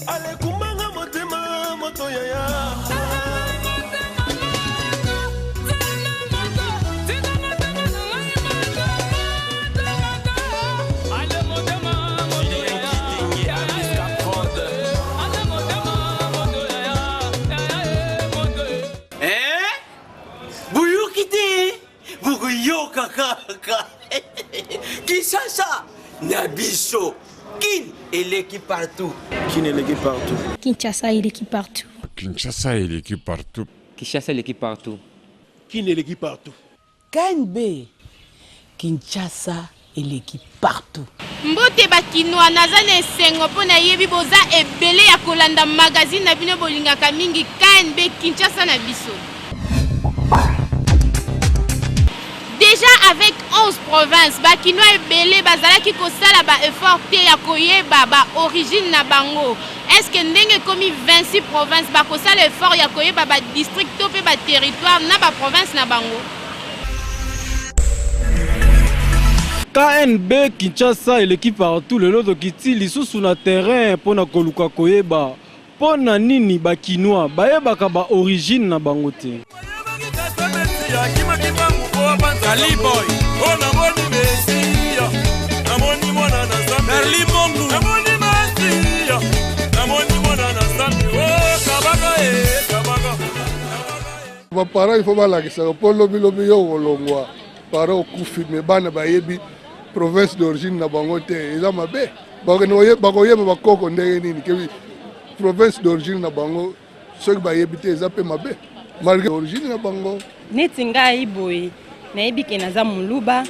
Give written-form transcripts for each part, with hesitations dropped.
Ale kumanga motema moto yaya. Kaka. Kinshasa, Nabiso, Kin et l'équipe partout. Kin et l'équipe partout. Kinshasa et l'équipe partout. Kinshasa et l'équipe partout. Kinshasa et l'équipe partout. Kin et l'équipe partout. KNB. Kinshasa et l'équipe partout. Mbote bakinoa nazana esengo pona yebi boza ebele ya kolanda magazine na bino bolingaka mingi KNB Kinshasa na biso. Déjà avec 11 provinces, bakinoa ebele bazalaki kosala ba effort te ya koyeba ba origine na bango. Est-ce que ndenge komi 26 provinces bakosala effort ya koyeba ba district to pe ba territoire na ba province na bango? KNB Kinshasa et l'équipe partout le loto kiti lisusu na terrain pona koluka koyeba pona nini bakinoa bayebaka ba origine na bango te. Kali boy, oh na moni Messia, na moni mwana na Zambia. Merli Mongu, na moni Messia, na moni mwana na Zambia. Oh kabaka kabaka. Ba parents il faut balakisa po lobi yo wolongwa. Parents kufi me bana bayebi province d'origine na bango te eza mabe. Bakoyeba bakoko ndenge nini ke province d'origine na bango soki bayebi te eza pe mabe. Malgré origine na bango. Neti ngai boye nayebi ke naza muluba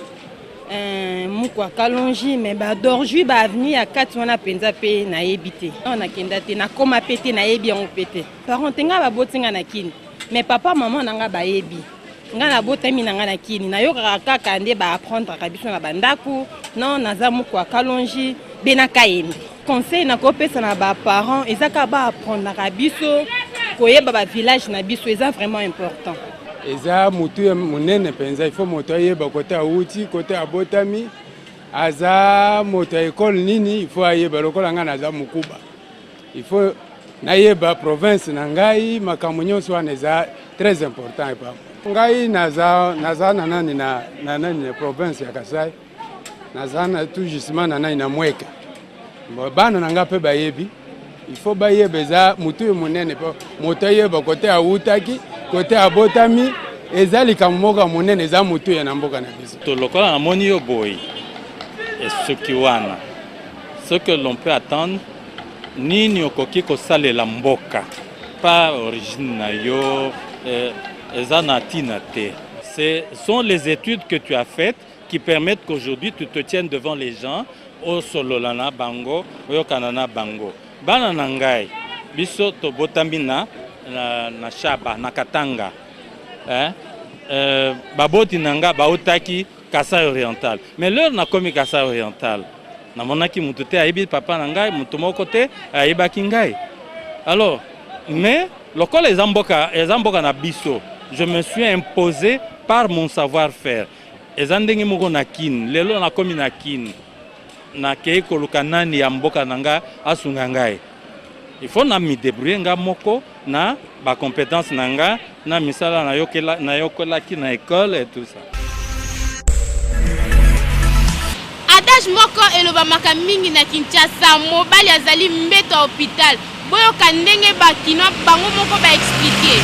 mukwa kalongi me ba dorjui ba avenue ya kati wana penza pe nayebi te na kenda te na koma pete nayebi yango pete parents nga ba botinga na kini mais papa maman nanga bayebi nga na botami nanga na kini na yoka kaka nde ba apprendre ka biso na bandako non naza mukwa kalongi be na kayende conseil na kopesa na ba parents ezaka ba apprendre ka biso koyeba ba village na biso eza vraiment important. Eza mutu munene penza il faut moto yeba côté auti côté abotami aza moto école nini il faut yeba lokola nga naza mukuba il faut nayeba province na ngai makambo nyonso wana eza très important et pas ngai naza na nani na nani province ya Kasai naza na tout justement na nani na Mweka bana nanga pe bayebi il faut bayeba eza mutu munene pa moto yeba côté autaki côté abotami ezali kamoka monene eza mutu ya namboka na biso to lokola na moni yo boy et ce qui wana ce que l'on peut attendre nini okoki kosalela mboka pas origine na yo eza na tina te. Ce sont les études que tu as faites qui permettent qu'aujourd'hui tu te tiennes devant les gens au sololana bango oyo kanana bango bana nangai biso to botamina na shaba na katanga baboti nanga bautaki Kasai oriental mais leur na komi Kasai oriental na monaki mutu te ayebi papa nangai mutu moko te ayebaki ngai alors mais lokola ezamboka na biso je me suis imposé par mon savoir-faire ezandenge moko na kin lelo na komi na kin na kei koluka nani ya mboka nanga asunga ngai il faut na mi débrouiller nga moko na ba compétence nanga na misala na yokola ki na école et tout ça. Adage moko elobamaka mingi na Kinshasa mobali azali mbeto hôpital boyo kandenge bakino bango moko ba expliquer.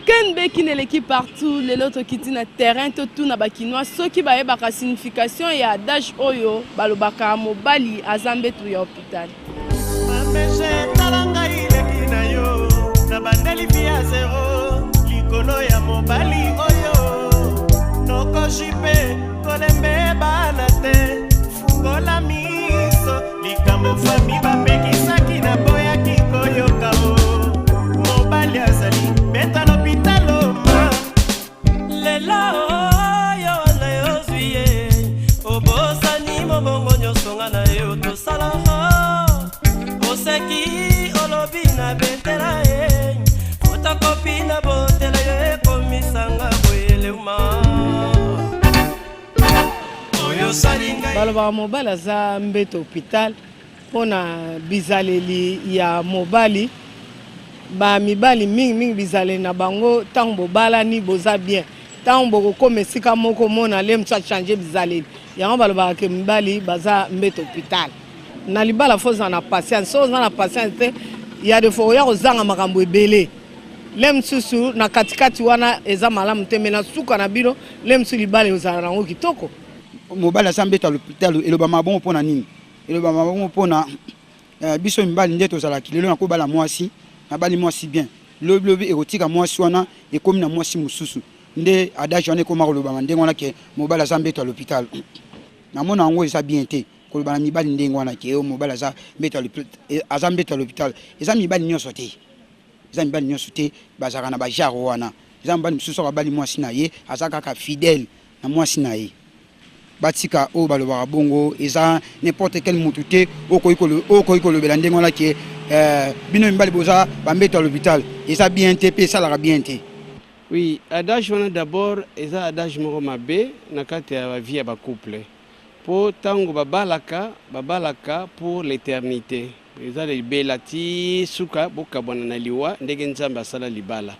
KNB qui est l'équipe partout, les autres qui sont na terrain, tout na bakinois, ceux qui baye baka signification et adage oyo, balobaka mobali azambe tu ya hôpital. Mameshe talanga ile kinayo, na bandeli via zero, likolo ya mobali oyo, noko jipe, kolembe banate, fungola miso, likambo fami bapekisaki na boya kikoyo kao, mobali azali, beta l'hôpitaloma, lela oyo na yo zuye, obosani momongo nyosonga na yo tosala oseki olobi na betela e, fotokopi na botela yo komisanga boyelema oyo salinga balobaka mobali aza mbeto hôpital mpona bizaleli ya mobali bamibali mingi bizaleli na bango ntango bobalani boza bien ntango bokokoma esika moko mona le mosu achange bizaleli yango balobaka ke mibali baza mbeto hôpital na libala fo oza na patience so oza na patience te ya defo oya kozanga makambo ebele le mosusu na katikati wana eza malamu te me na suka na bino le mosusu libala ozala nango kitoko mobali aza mbeto ya l'hôpital elobama bongo mpona nini elobama bongo mpona biso mibali nde tozalaki lelo nakobala mwasi nabali mwasi bien lobi ekotika mwasi wana ekomi na mwasi mosusu nde adage wana ekoma kolobama ndenge wana ke mobali aza mbeto ya l'hôpital namona yango eza bien te koloba na mibali ndenge wana ke mobali aza mbeto ya l'hôpital eza mibali nyonso te bazalaka na bajare wana eza mobali mosusu abali mwasi na ye aza kaka fidèle na mwasi na ye batika oyo balobaka bongo eza n'importe quel motu te okoki kolobela ndenge wana ke bino mibali boza bambeto ya l'hôpital eza bien te mpe esalaka bien te. Oui, adage wana d'abord eza adage moko mabe na kati ya bavie ya bacouple po ntango babalaka pour l'éternité eza libela ti suka bokabwana na liwa ndenge nzambe asala libala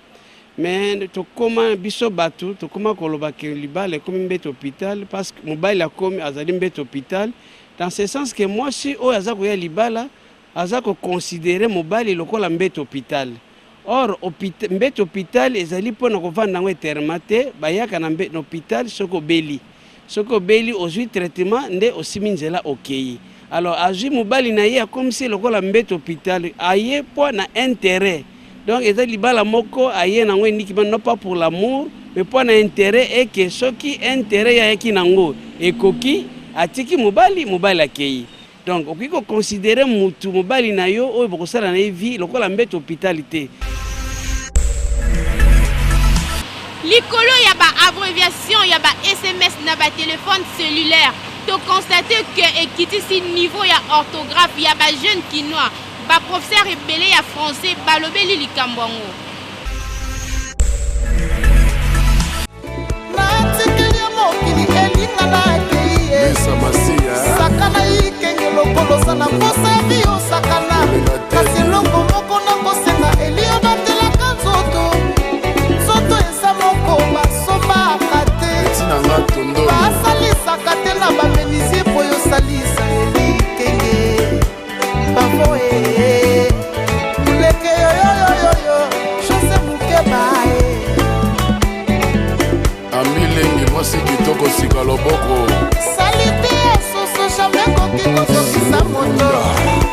mais tokoma biso bato tokoma koloba ke libala ekomi mbeto hôpital parce que mobali akomi azali mbeto hôpital dans ce sens que mwasi oyo aza koya libala aza koconsidere mobali lokola mbeto hôpital. Or mbeto hôpital ezali mpona kovanda yango eterema te bayaka na hôpital soko beli ozwi traitement nde osimi nzela okei. Alors azwi mobali na ye akomisi lokola mbeto hôpital aye mpo na intérêt. Donc eza libala moko aye nango enikima non pas pour l'amour mais mpo na intérêt eke soki intérêt yayaki nango ekoki atiki mobali akei. Donc okoki koconsidere mutu mobali na yo oyo bokosala na ye vie lokola mbeto hôpital te. Likolo ya ba abréviation ya ba SMS na ba téléphone cellulaire to constater que ekitisi niveau ya orthographe ya ba jeune kinois ba professeur ebele ya français balobeli likambo yango. sakana ikenge lokolo sana posa bio sakana kasi eloko moko na kosenga elio batelaka nzoto eza moko basomaka te basalisaka te na bamenisie po yosalisa elikenge bavo muleke yoyoyoyo chose mukeba amilengi mwasi kitoko sika loboko salite soso jamais koki kozokisa moto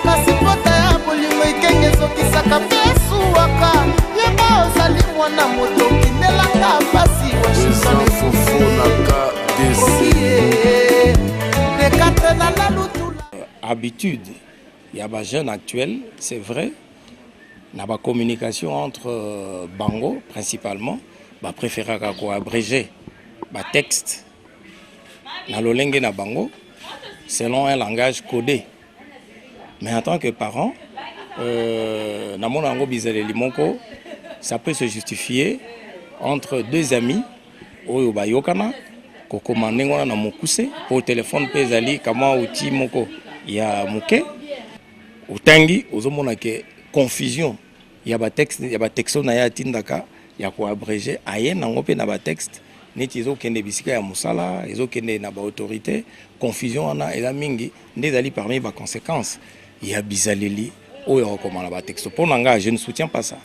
kasi pota ya bolingo ekenge ezokisaka mpe esuwaka yeba ozali mwana moto kindelanga mpasi Habitude, il y a des jeunes actuels, c'est vrai. Il y a une communication entre Bango, principalement. Bah préférer quoi abréger bah texte na lolenge na Bango selon un langage codé. Mais en tant que parent, na mon ango bizaleli moko, ça peut se justifier entre deux amis oyo ba yokana ko commander ngona na mokuse pour téléphone pezali kama outil moko ya muke utangi ozomona ke confusion ya ba texto na ya tindaka ya ko abréger aye nango pe na ba texte neti ezokende bisika ya musala ezokende na ba autorité confusion wana eza mingi ndezali parmi ba conséquences ya bizaleli oyo rekomanda ba texto pour nanga je ne soutiens pas ça.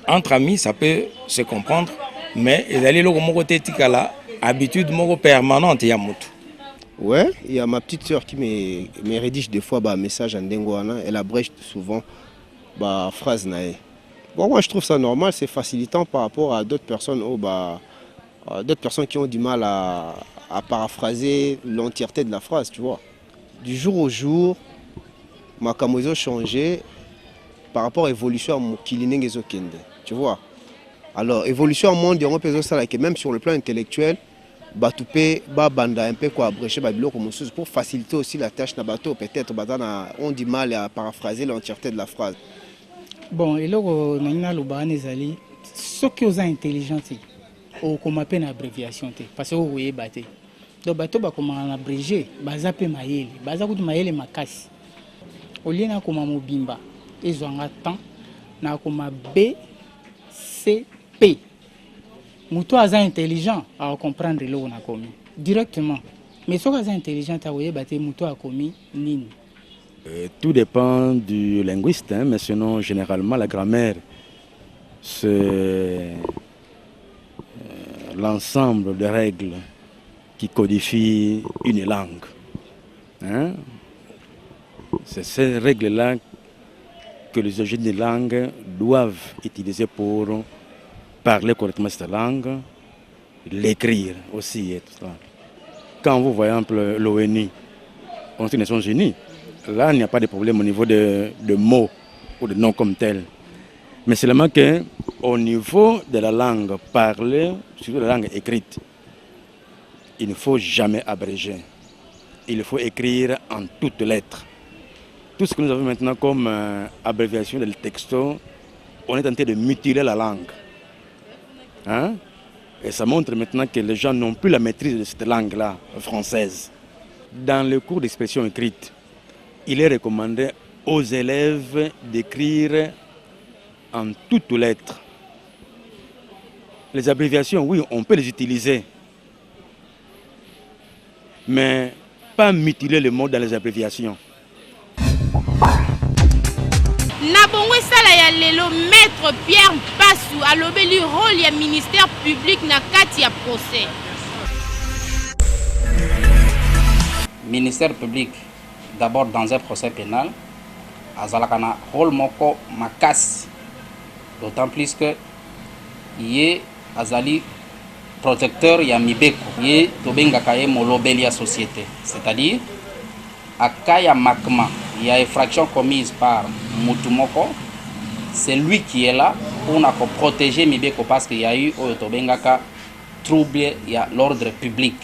Entre amis ça peut se comprendre mais ezali loko moko te tikala habitude moko permanente ya mutu. Ouais, il y a ma petite sœur qui me rédige des fois un message en dengoana, elle abrège souvent bah phrase nae. Bon, moi je trouve ça normal, c'est facilitant par rapport à d'autres personnes d'autres personnes qui ont du mal à paraphraser l'entièreté de la phrase, tu vois. Du jour au jour, ma camozo changé par rapport à l'évolution à mon kilinengezo kende, tu vois. Alors, évolution au monde, on peut dire que même sur le plan intellectuel, Batoupé, Banda un peu quoi abrécher pour faciliter aussi la tâche na bateau, peut-être on dit mal à paraphraser l'entièreté de la phrase. Bon, et là, on a le ce qui est intelligent, on appelle une abréviation, parce que vous voyez, donc bato bakoma na abrégé baza pe mayele baza kutu mayele makasi olie na koma mobimba ezwanga temps na koma BCP moto aza intelligent à comprendre lo na komi directement mais soki aza intelligent akoyeba te moto akomi nini. Tout dépend du linguiste, hein, mais sinon généralement la grammaire c'est l'ensemble de règles qui codifient une langue. Hein? C'est ces règles-là que les agents de langue doivent utiliser pour parler correctement cette langue, l'écrire aussi. Et tout ça. Quand vous voyez l'ONU, on sait les Nations Unies, là il n'y a pas de problème au niveau de mots ou de noms comme tels. Mais seulement qu'au niveau de la langue parlée, surtout la langue écrite, il ne faut jamais abréger. Il faut écrire en toutes lettres. Tout ce que nous avons maintenant comme abréviation del texto, on est tenté de mutiler la langue. Hein? Et ça montre maintenant que les gens n'ont plus la maîtrise de cette langue-là, française. Dans le cours d'expression écrite, il est recommandé aux élèves d'écrire en toutes lettres. Les abréviations, oui, on peut les utiliser, mais pas mutiler le mot dans les abréviations. Nabongo sala ya lelo maître Pierre Mpassou alobeli rôle ya ministère public na kati ya procès. Ministère public d'abord dans un procès pénal azalaka na rôle moko makasi, d'autant plus que yé azali protecteur ya mibeko yé tobengaka ye molobeli ya société, c'est-à-dire akaya makma il y a infraction commise par Mutumoko, c'est lui qui est là pour protéger Mibeko parce qu'il y a eu trouble, il y a l'ordre public.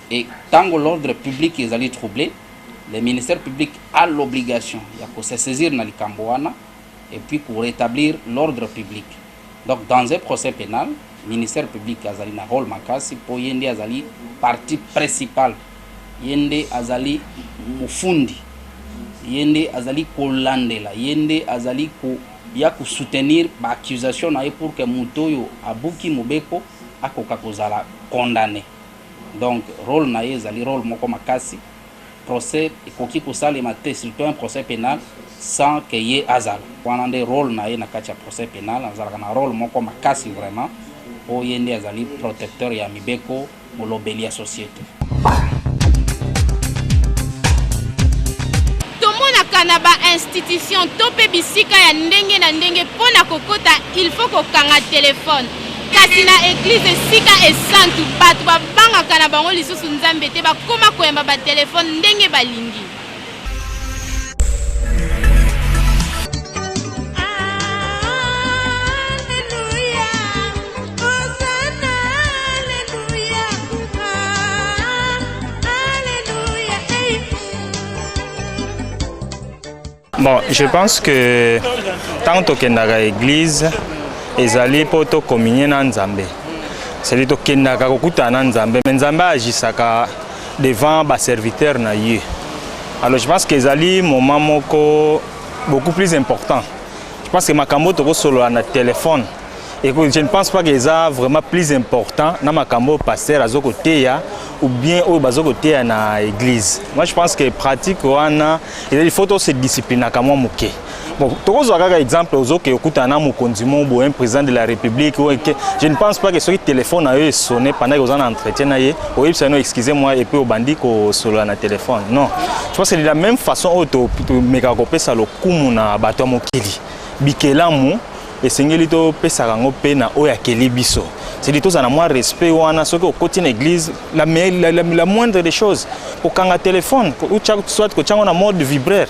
Et tant que l'ordre public est allé troubler, le ministère public a l'obligation de se saisir dans le Cambouana et puis pour rétablir l'ordre public. Donc dans un procès pénal, le ministère public a un rôle makasi pour yende azali partie principale, yende azali mufundi. Yende azali kolandela yende azali ko ya ko soutenir ba accusation na pour que mutoyo abuki mobeko akoka kozala condamné. Donc rôle na ezali rôle moko makasi, procès ekoki kosalema te surtout un procès pénal sans que ye azal wana nde rôle na ye na kati ya procès pénal azala na rôle moko makasi vraiment o yende azali protecteur ya mibeko molobeli ya société. Na ba institution tope bisika ya ndenge na ndenge pona kokota il faut kokanga téléphone kasi na église sika esantu batu babanga kana bango lisusu nzambe te bakoma koyamba ba téléphone ndenge balingi. Bon, je pense que tant que dans l'église, ils allaient pour te communier dans Nzambé. C'est que tu as kokuta dans Nzambé, mais Nzambé agisaka devant les serviteurs na yé. Alors je pense qu'ils allaient un moment beaucoup plus important. Je pense que makambo toko solo na téléphone. Et je ne pense pas que c'est vraiment plus important dans makambo pasteur azoko teya ou bien au bazoko teya na église. Moi je pense que pratique wana il faut se discipliner kama muke. Bon, tozo kaka exemple ozoke okuta na mukonzi mo un président de la République je ne pense pas que ce téléphone a sonné pendant que vous en entretien na ye ou excusez-moi et puis au bandi ko solo na téléphone. Non. Je pense que c'est de la même façon auto meka kopesa lo kumu na bato mokili. Bikelamu et sengeli to pesa rango pe na oya keli biso. C'est dit tous en moins respect wana ce que au côté église la moindre des choses pour quand un téléphone ou soit que tu as un mode vibraire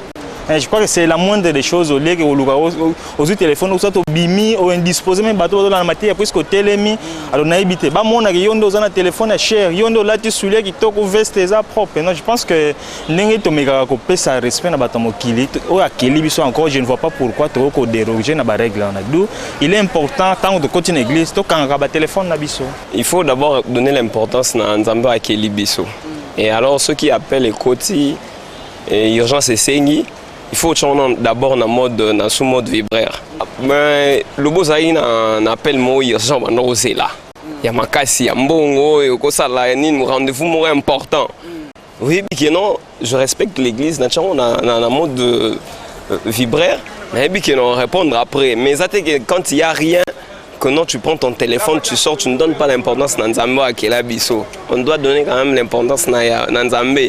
Je crois que c'est la moindre des choses au lieu que aux téléphones ou soit au bimi ou indisposé même bateau dans la matière puisque au télémi alors na habité ba mona que yondo za na téléphone cher yondo là tu soulier qui toko veste za propre. Non, je pense que ndenge to meka ko pesa respect na bato mokili o akeli biso encore je ne vois pas pourquoi to ko déroger na ba règle on a d'où il est important tant de continuer église to kanga ba téléphone na biso. Il faut d'abord donner l'importance na nzambe akeli biso. Et alors ceux qui appellent les koti et urgence et sengi il faut d'abord dans sous mode vibraire. Mais le beau zaï un appel moi urgent c'est là. Il y a ma casse, il y a mbongo et au ça là un rendez-vous important. Oui, bien non, je respecte l'église, on a un mode vibraire, mais bien non répondre après. Mais quand il y a rien que non tu prends ton téléphone, tu sors, tu ne donnes pas l'importance dans Nzambe à Kelabiso. On doit donner quand même l'importance dans Nzambe.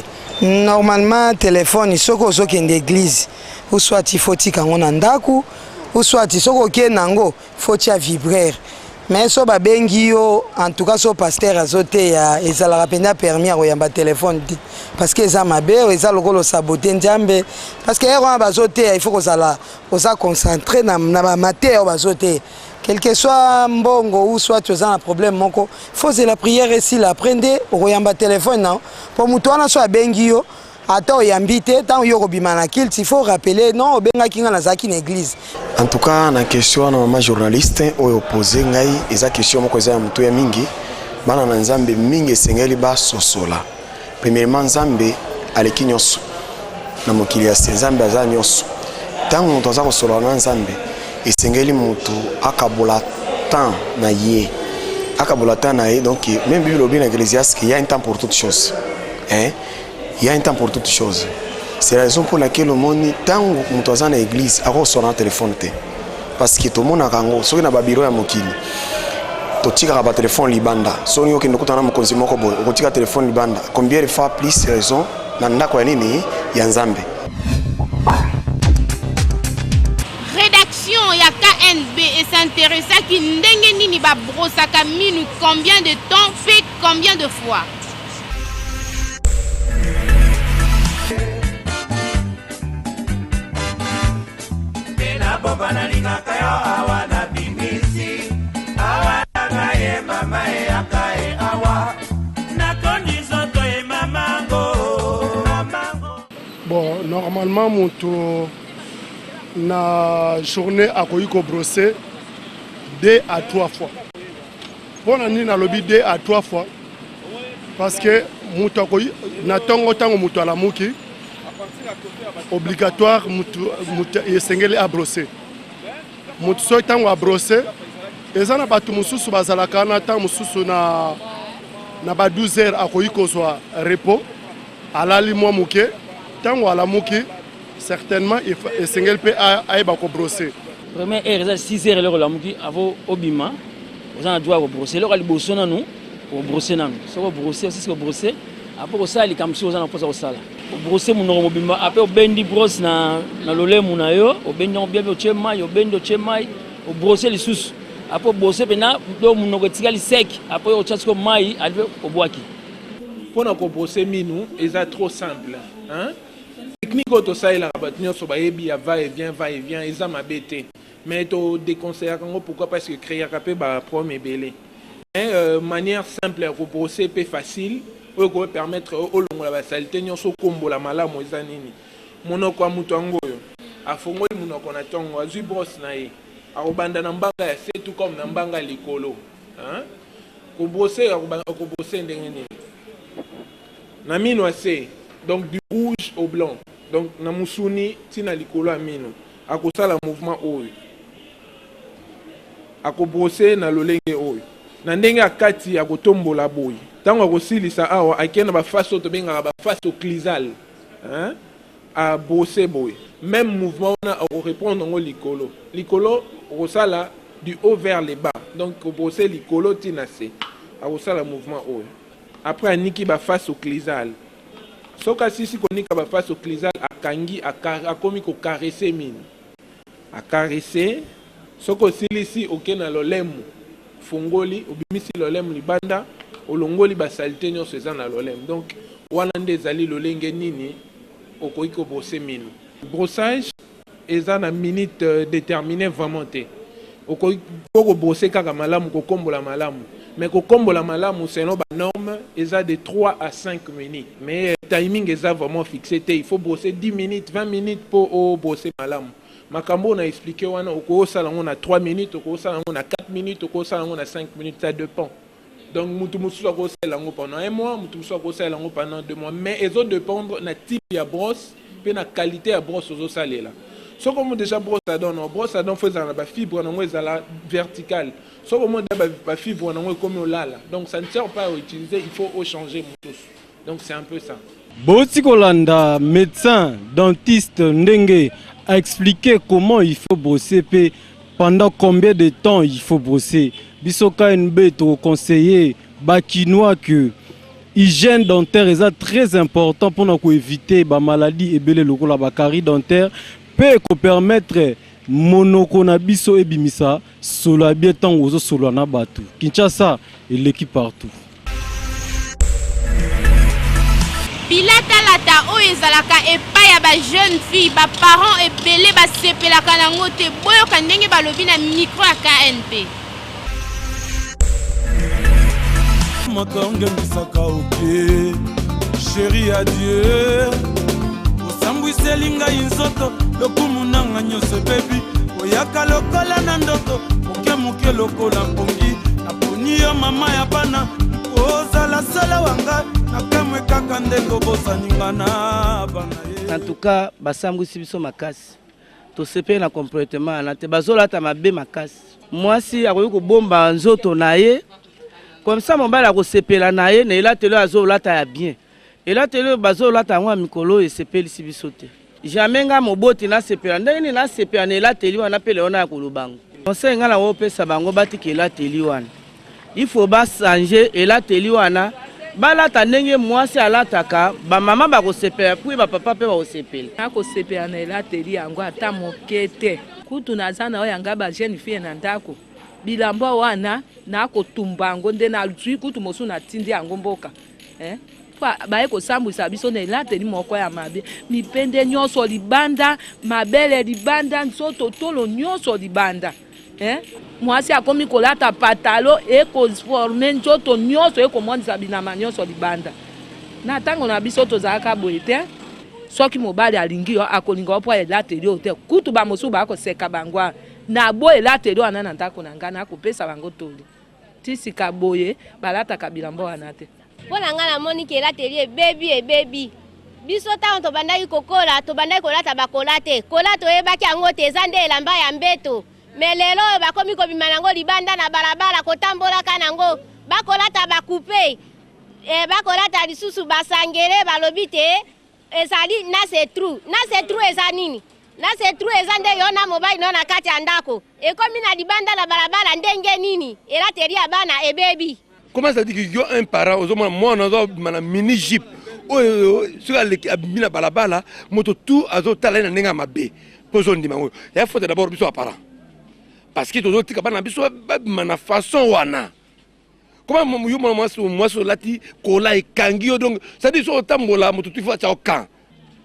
Normalement, téléphone, il faut que l'église, ou soit il faut que on andaku, ou soit il faut que nango, faut que vibrer. Mais so ba bengi yo, en tout cas so pasteur azoté ya ezala rapena permis à oyamba téléphone parce que ça m'a bé, ça lokolo saboter Nzambe parce que on bazoté il faut que ça la osa concentrer na matière bazoté. Quel que soit mbongo ou soit tu as un problème moko, faut que la prière ici la prendre au yamba téléphone non pour mutuana soit bengi yo attends yambité tant yo robimana kill il faut rappeler non benga kinga na zaki na église. En tout cas na question na mama journaliste oyo poser ngai eza question moko eza mutu ya mingi bana na Nzambe mingi sengeli ba sosola. Premièrement Nzambe aleki nyonso na mokili ya Nzambe aza nyonso tango mutu aza kosola na Nzambe esengeli mutu akabola temps na ye akabola temps na ye donc même Bible oblige dans Ecclésiaste qu'il y a un temps pour toutes choses hein. Il y a un temps pour toutes choses. C'est la raison pour laquelle le monde, tant que nous sommes dans l'église, nous avons un téléphone. Parce que tout le monde a un téléphone. Si on a un bureau à Mokili, tu as un téléphone libanda. Si on a un téléphone libanda, combien de fois plus raison nanda kwa nini ya Nzambe. Rédaction ya KNB et s'intéresse à qui ndenge nini ba brosaka minu combien de temps fait combien de fois. Bon, normalement, mon na journée à Koyiko brosser 2 à 3 fois. Bon, on a lobby 2 à 3 fois. Parce que na tongo mutu ala muki obligatoire mutu yesengeli a brosser. Mutu so tango a brosser ezana batu mususu bazalaka na tango mususu na ba 12 heures akoyiko so repos alali mwa muke tango ala muki certainement esengeli pe ayeba ko brosser. Première heure eza 6 heures lelo la muki avo obima ozana droit ko brosser lelo ali bosona nu ko brosser nanu so ko brosser aussi ko brosser après ko sala likamsi ozana posa ko sala ko brosser munoko mobimba après obendi brosse na lolemu na yo obendi on bien oche mai obendi oche mai o brosser lisusu après brosser pena do munoko tikali sec après o tchasko mai alve obwaki pona ko brosser minu eza trop simple hein technique auto ça la rabat nyonso ba yebi ya va et vient eza mabete mais to déconseiller kango pourquoi parce que créer capé ba problème belé manière simple à brosser peu facile pour permettre au long la saleté nyonso kombo la malamu eza nini monoko mutu ngoyo afongoli monoko na tongo azui brosse na ye akobanda na mbanga ya c'est tout comme na mbanga likolo hein ko brosser ndenge nini na mino assez donc du rouge au blanc donc na musuni tina likolo ya mino akosala mouvement oyo akobrosser na lolenge oyo na ndenge akati akotombola boyi tango akosilisa awa akena ba face to benga ba face occlusale hein a brosser boyi même mouvement na au répondre ngo likolo okosala du haut vers le bas donc brosser likolo tina se akosala mouvement oyo après aniki ba face occlusale soka sisi konika ba face occlusale akangi akomi ko caresser mine a caresser soko silisi okena lolemu fongoli obimisi lolemu libanda olongoli ba saleté nyonso eza na lolemu donc wana nde ezali lolenge nini okoki ko brosser mine Brossage, ils ont une minute déterminée vraiment. Il faut brosser kaka malamu, ko kombo la malamu. Mais ko kombo la malamu, selon la norme, ils ont de 3 à 5 minutes. Mais le timing est vraiment fixé. Il faut brosser 10 minutes, 20 minutes pour brosser malamu. Makambo on a expliqué on a 3 minutes, on a 4 minutes, on a 5 minutes, ça dépend. Donc mutumu soit pendant 1 mois, mutumu soit pendant 2 mois. Mais ils ont dépendre de type de brosse et de la qualité de brosse aux salés là. Ce qu'on déjà brosse à don faisant la fibre la verticale. Ce qu'on la fibre comme là. Donc ça ne sert pas à utiliser, il faut changer tous. Donc c'est un peu ça. Botikolanda, médecin, dentiste, Ndenge, a expliqué comment il faut brosser et pendant combien de temps il faut brosser. Bisoka NB to conseiller bakinois que hygiène dentaire est très important pour éviter les maladies et la carie dentaire peut permettre monokona biso et bimisa solo bien tant aux solo na batu. Kinshasa et l'équipe partout. Bilata lata o ezalaka epai ya ba jeune fille ba parents ebele ba sepelaka nango te boyoka ndenge balobi na micro ya KNP. Makange misaka oke chérie adieu osambwiseli ngai nzoto lokumu nanga nyonso bebi oyaka lokola na ndoto moke lokola mpongi naponi yo mama ya bana ozala sala wanga nakamwe kaka ndeko bosaninga na bana en tout cas basambwisi biso makasi tosepeli na comportement na te bazolata mabe makasi mwasi akoki kobomba nzoto na ye comme ça mobali akosepela na ye na elatelo azolata ya bien elatelo bazolata yango ya mikolo esepelisi biso te jamais nga moboti nasepela ndenge nini nasepela na elateli wana mpe leona ya kolobango conseil nga na opesa bango batika elateli wana il faut bachanger elateli wana balata ndenge mwasi alataka bamama bakosepela puis bapapa mpe bakosepela nakosepela na elateli yango ata moke te kutu naza na oyo yanga bajeune fille na ndako bilamba wana nakotumba yango nde nazwi kutu mosu natindi yango mboka baye kosambwisa biso na elateli moko ya mabe mipende nyonso libanda mabele libanda nzoto tolo nyonso libanda mwasi akomi kolata patalo ekoforme nzoto nyonso ekomonisa binama nyonso libanda na ntango na biso tozalaka boye te soki mobali alingi yo akolinga mpo elateli oyo te kutu bamosusu bakoseka bango na boye elateli wana na ndako na ngai nakopesa bango toli tisika boye balataka bilamba wana te mpo na ngai namoni ke elateli ebebi biso ntango tobandaki kokola tobandaki kolata bakola te kola toyebaki yango te eza nde elamba ya mbeto me lelo oyo bakomi kobima nango libanda na balabala kotambolaka nango bakolata bakupe bakolata lisusu basangele balobi te ezali na setru eza nini na setru eza nde yo na mobali no na kati ya ndako ekomi na libanda na balabala ndenge nini elateli ya bana ebebi. Comment ça dit que yo un parent ozomona mwana na mini jeep oyo soki abimi na balabala moto tout azotala na ndenge ya mabe mpo ozondima oyo ya faute d'abord biso ya parent parce que tozotika bana biso babima na façon wana comment yo mwana mwasi olati kola ekangi yo donc ça dit so otambola moto tout faut atia okan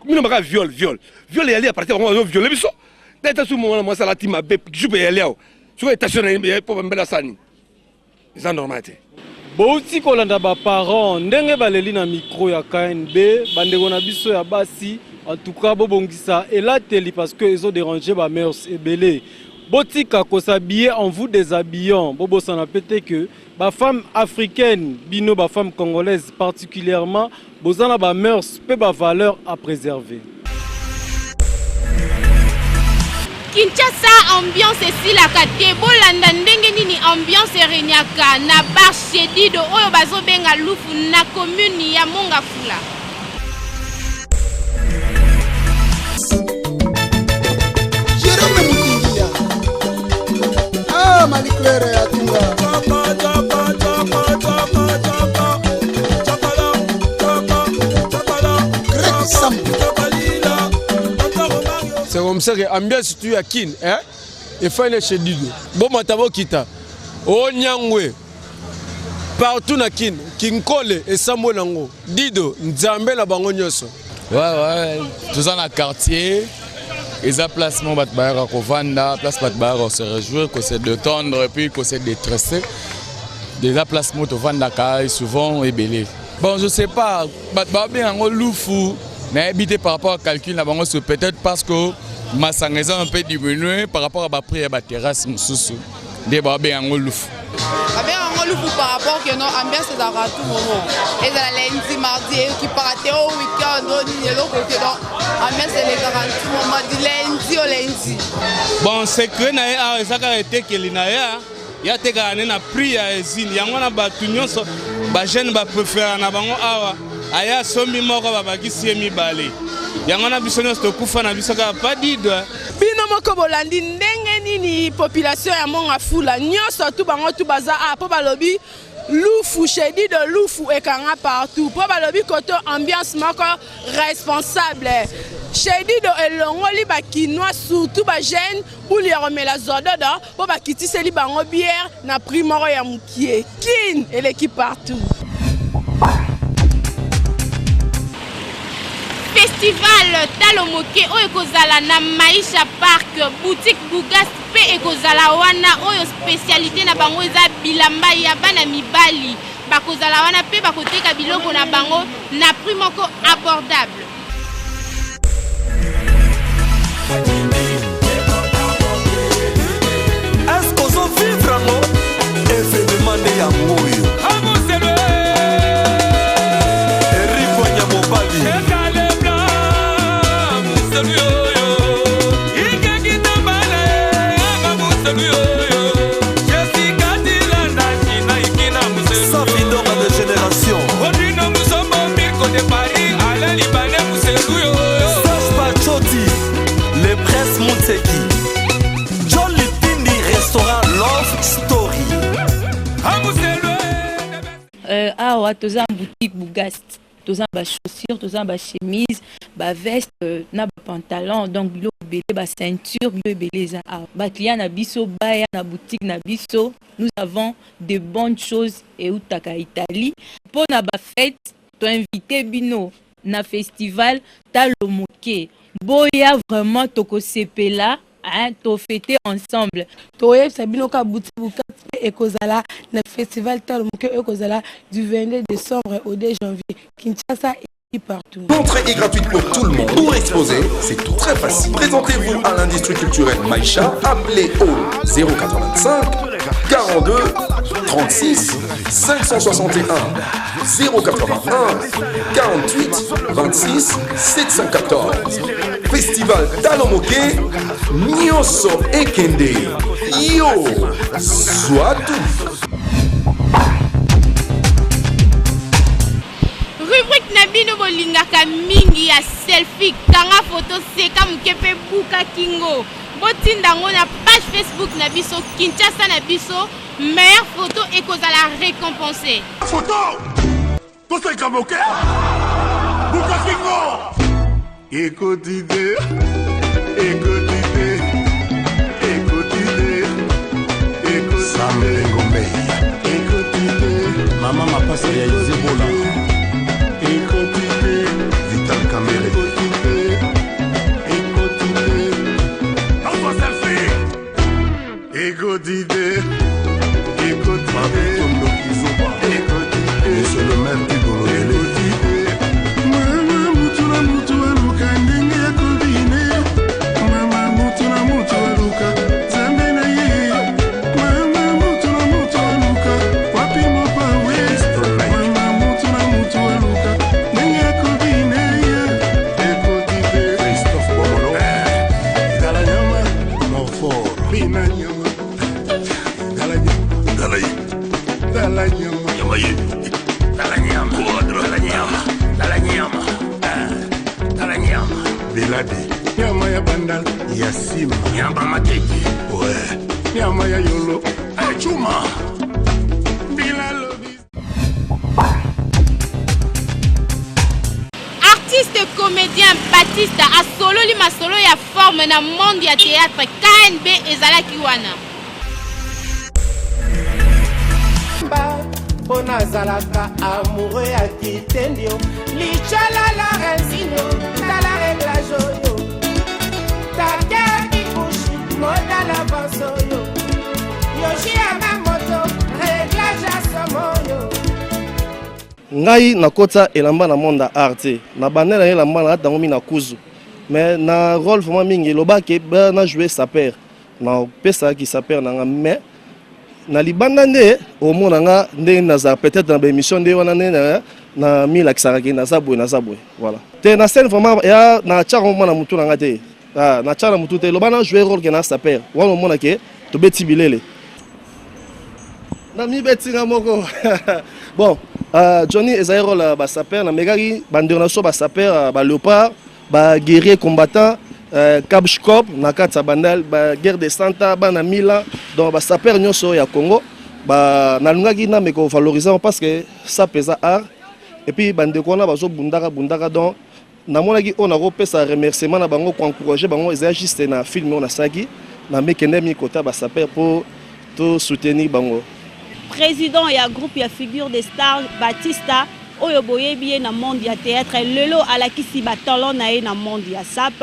mino baka viol eyali à partir bango bazoviole biso tata su mwana mwasi alati mabe jupe eyali awo soki étationnel mpo bambela sani eza normal te bouti kolanda baparent ndenge baleli na micro ya KNB bandeko na biso ya basi en tout cas bobongisa elateli parce que ils ont dérangé ba mœurs ebele botika kosabiller en vous déshabillant bobosana pété que ba femme africaine bino ba femme congolaise particulièrement bozana ba mœurs pe ba valeur à préserver. Kinshasa ambiance esilaka te bolanda ndenge nini ambiance erenyaka na bar Shedido oyo bazobenga lufu na commune ya Mongafula. Jérôme Mutingia Maliklere ya tunga Greg Sambu. C'est comme ça que l'ambiance tu à kin, et fait les Shedido. Bon matabo kita, o Nyangwe, partout na kin, Kinkole et Samuel Nango, Dido, Nzambe na bango nyoso. Ouais, tout ça dans le quartier, eza place mo bato bayaka kovanda, place bato bayaka se réjouir, que c'est détendre et puis que c'est détresser. Déjà place mo tovandaka souvent ebele. Bon, je sais pas, bato babengaka yango lufu, mais habité par rapport à calcul na bango, c'est peut-être parce que ma sangaison un peu diminué par rapport à ma prix à ma terrasse mususu. Des babengaka yango lufu. Par rapport que non ambiance est à tout moment. Et dans lundi, mardi, qui partent au week-end, on est là côté donc ambiance est les garanties moment du lundi au lundi. Bon, c'est que na ya ça arrêté que l'inaya ya te gagner na prix ya ezine. Yango na batu nyonso ba jeune ba préférer na bango awa. Aya sombi moko ba bakisi mibale. Yango na biso nyonso tokufa na biso ka pas didwa. Bino moko bolandi ndenge nini population ya monga fula nyonso tu bango tu baza po balobi lufu chedi de lufu ekanga partout po balobi koto ambiance moko responsable chedi de elongoli ba kinois surtout ba jeune pour les remela zododo po ba kitiseli bango bière na prix moko ya mukie kin et l'équipe partout. Festival Talomoke oyo kozala na Maisha Park boutique Bougas pe ekozala wana oyo spécialité na bango eza bilamba ya bana mibali bakozala wana pe bakoteka biloko na bango na prix moko abordable. Est-ce qu'on s'en vivre vraiment et fait demander à mourir? John Litindi, restaurant Love Story. Awa toza boutique Bougast, toza ba chaussures, toza ba chemise, ba veste, na ba pantalon, donc bilo belé ba ceinture, bilo belé za ba client na biso baya na boutique na biso, nous avons de bonnes choses et utaka Italie. Pour na ba fête, to invité bino na festival Talomoke. Boya vraiment toko sepela hein to fêter ensemble to yebisa bino ka boutique Boukat ekozala na festival Talomoke ekozala du 22 décembre au 2 janvier Kinshasa et partout. L'entrée est gratuite pour tout le monde. Pour exposer, c'est tout très facile. Présentez-vous à l'industrie culturelle Maïcha, appelez au 085 42 36 561 081 48 26 714. Festival Talomoke, Nyoso Ekende, Yo, Zouadou. Rubrique Nabino Bolingaka mingi ya selfie, kanga photo seka mukepe buka kingo. Botindango na page Facebook na biso Kinshasa na biso, meilleure photo ekozala récompensée. Photo, tout c'est comme ok. Buka kingo. Écoute idée, écoute idée, écoute idée, écoute Sam Ngombe, écoute idée, maman m'a pas réalisé Bola, écoute idée, Vital Caméré, écoute idée, écoute idée, on va selfie, écoute idée, écoute idée, écoute idée, monsieur le maire du Gololé. Nyama ya bandal ya sima nyamba mateki ouais nyama ya yolo chuma bila lobby. Artiste comédien Baptiste a solo li masolo ya forme na monde ya théâtre KNB ezalaki wana. Pona zalaka amoureux ya kitendio lichala la resino tala réglage oyo tala ngai nakota elamba na monde art na bandela elamba na tango mi na kuzu mais na rôle vraiment mingi loba ke na jouer saper na pesa ki saper na mais na libanda nde au mona nga nde na peut-être dans émission nde wana nde na mi la kisaraki na zabwe voilà te na scène vraiment ya na charo mona mutu na ngate na charo mutu te loba na jouer rôle ke na saper wana mona ke to beti bilele na mi beti nga moko bon Johnny ezali rôle ba saper na megaki bandero so ba saper ba léopard ba guerrier combattant Kabshkop na kati bandal ba guerre de Santa ba na Mila donc ba saper nyonso ya Congo ba nalungaki na meko valoriser parce que ça pesa art et puis bandeko na bazo bundaka donc namonaki on a repesa remerciement na bango ko encourager bango ezali juste na film on a saki na mekende mi kota ba saper pour tout soutenir bango. Président ya groupe ya figure des stars Batista oyo boyebi na monde ya théâtre lelo alakisi ba talent na ye na monde ya sap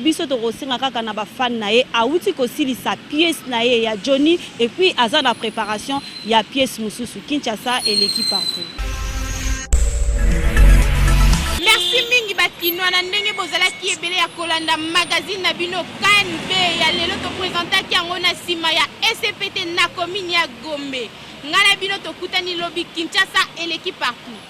biso to kosinga kaka na ba fan na ye awuti kosilisa pièce na ye ya Johnny et puis aza na préparation ya pièce mususu Kinshasa et l'équipe partout. Merci mingi batino na ndenge bozala ki ebele ya kolanda magazine na bino KNB ya lelo to présenter ki yango na sima ya SPT na commune ya Gombe ngala bino to kutani lobby Kinshasa et l'équipe partout.